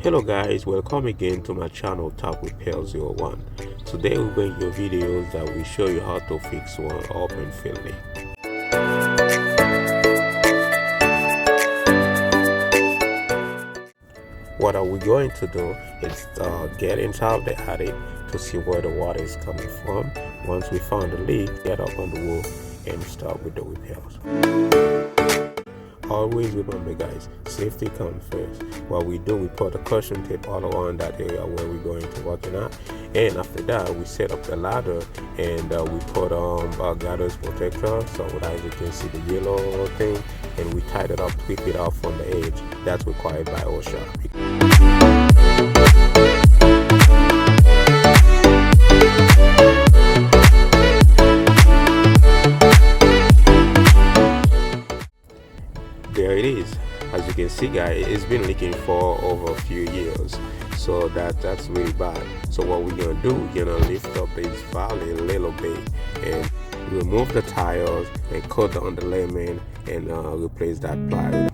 Hello guys, welcome again to my channel Tap with Pel01. Today we'll bring you videos that will show you how to fix one open field leak. What are we going to do is get inside the attic to see where the water is coming from. Once we found the leak, get up on the roof and start with the repairs. Always remember guys, safety comes first. What we do, we put a caution tape all around that area where we're going to work in at, and after that we set up the ladder and we put a gutters protector, so as you can see the yellow thing, and we tied it up, tweak it out from the edge. That's required by our shop. There it is. As you can see guys, it's been leaking for over a few years, so that's really bad. So what we're gonna do, we're gonna lift up this valley a little bit and remove the tires and cut the underlayment and replace that plywood.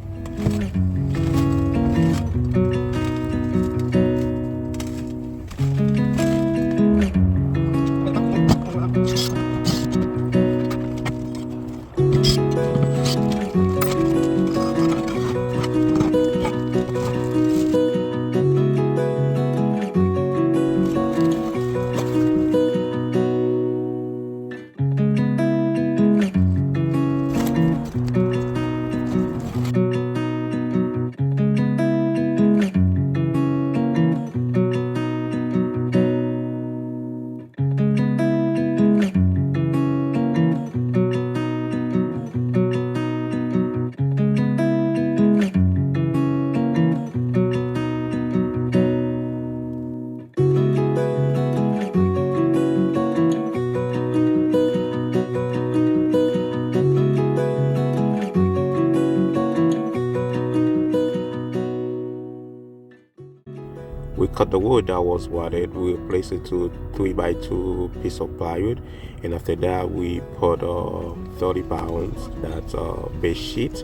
We cut the wood that was wadded, we replaced it to 3x2 piece of plywood, and after that we put 30 pounds, that's a base sheet.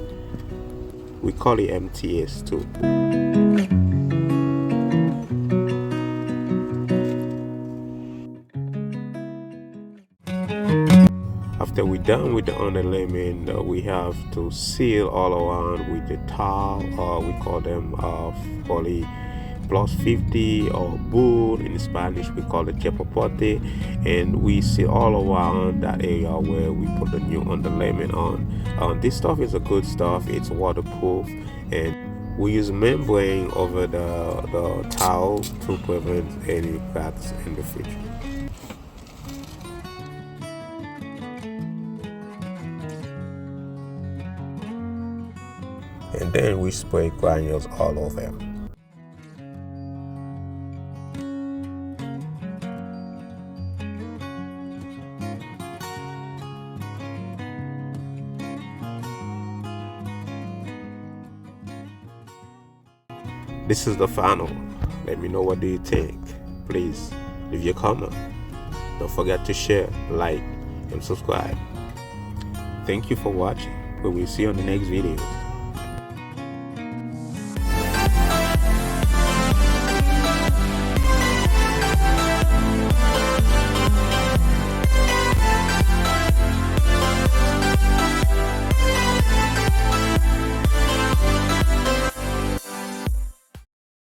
We call it MTS too. After we're done with the underlayment, we have to seal all around with the towel, we call them poly plus 50 or bull. In Spanish we call it chapapote, and we seal all around that area where we put the new underlayment on. This stuff is a good stuff, it's waterproof, and we use membrane over the towel to prevent any cracks in the future. And then we spray granules all over them. This is the final. Let me know, what do you think? Please leave your comment. Don't forget to share, like, and subscribe. Thank you for watching. We will see you on the next video.